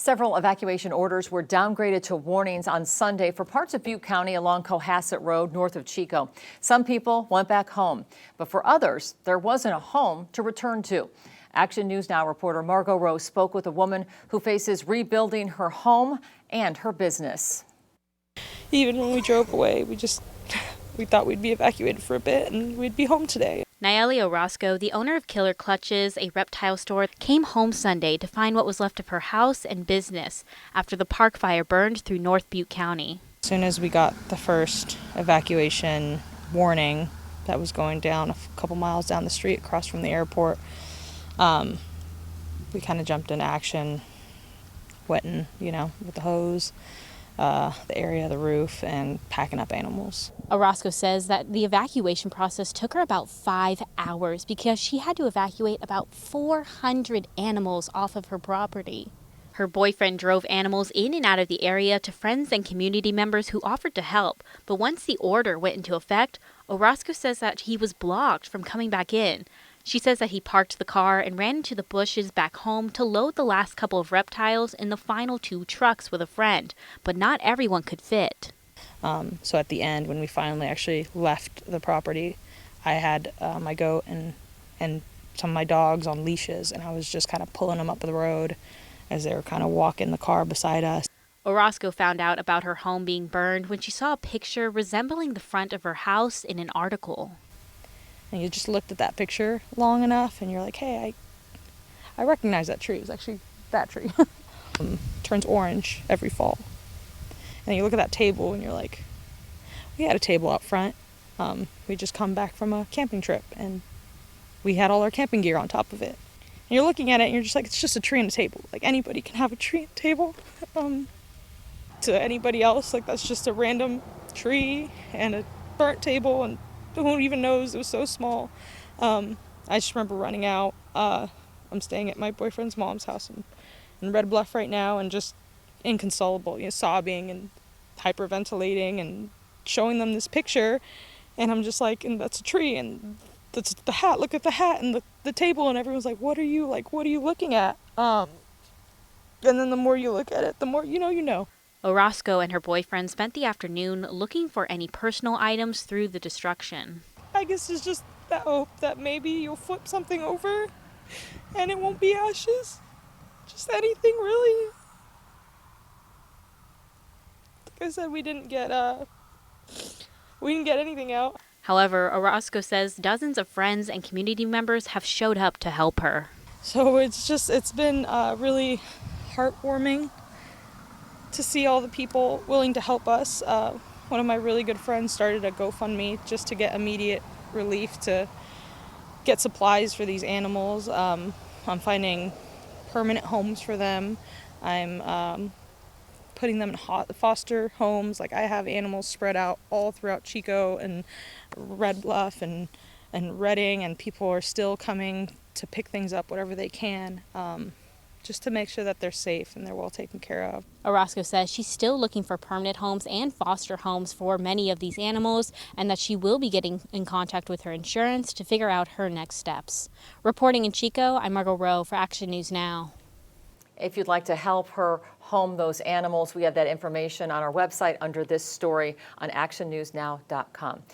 Several evacuation orders were downgraded to warnings on Sunday for parts of Butte County along Cohasset Road north of Chico. Some people went back home, but for others, there wasn't a home to return to. Action News Now reporter Margot Rowe spoke with a woman who faces rebuilding her home and her business. Even when we drove away, we thought we'd be evacuated for a bit and we'd be home today. Nayeli Orozco, the owner of Killer Clutches, a reptile store, came home Sunday to find what was left of her house and business after the park fire burned through North Butte County. As soon as we got the first evacuation warning that was going down a couple miles down the street across from the airport, we kind of jumped into action, wetting, with the hose, the area of the roof, and packing up animals. Orozco says that the evacuation process took her about 5 hours because she had to evacuate about 400 animals off of her property. Her boyfriend drove animals in and out of the area to friends and community members who offered to help. But once the order went into effect, Orozco says that he was blocked from coming back in. She says that he parked the car and ran into the bushes back home to load the last couple of reptiles in the final 2 trucks with a friend, but not everyone could fit. So at the end, when we finally actually left the property, I had my goat and some of my dogs on leashes, and I was just kind of pulling them up the road as they were kind of walking the car beside us. Orozco found out about her home being burned when she saw a picture resembling the front of her house in an article. And you just looked at that picture long enough and you're like, hey, I recognize that tree. It was actually that tree. Turns orange every fall. And you look at that table and you're like, we had a table out front. We just come back from a camping trip and we had all our camping gear on top of it. And you're looking at it and you're just like, it's just a tree and a table. Like, anybody can have a tree and a table. To anybody else, like, that's just a random tree and a burnt table, and who even knows, it was so small. I just remember running out. I'm staying at my boyfriend's mom's house in Red Bluff right now, and just inconsolable, sobbing and hyperventilating and showing them this picture, and I'm just like, and that's a tree, and that's the hat, look at the hat, and the table, and everyone's like, what are you looking at? And then the more you look at it, the more you know. Orozco and her boyfriend spent the afternoon looking for any personal items through the destruction. I guess it's just that hope that maybe you'll flip something over and it won't be ashes. Just anything, really. Like I said, we didn't get anything out. However, Orozco says dozens of friends and community members have showed up to help her. So it's been really heartwarming to see all the people willing to help us. One of my really good friends started a GoFundMe just to get immediate relief, to get supplies for these animals. I'm finding permanent homes for them. I'm putting them in foster homes. Like, I have animals spread out all throughout Chico and Red Bluff and Redding, and people are still coming to pick things up, whatever they can, just to make sure that they're safe and they're well taken care of. Orozco says she's still looking for permanent homes and foster homes for many of these animals, and that she will be getting in contact with her insurance to figure out her next steps. Reporting in Chico, I'm Margot Rowe for Action News Now. If you'd like to help her home those animals, we have that information on our website under this story on actionnewsnow.com.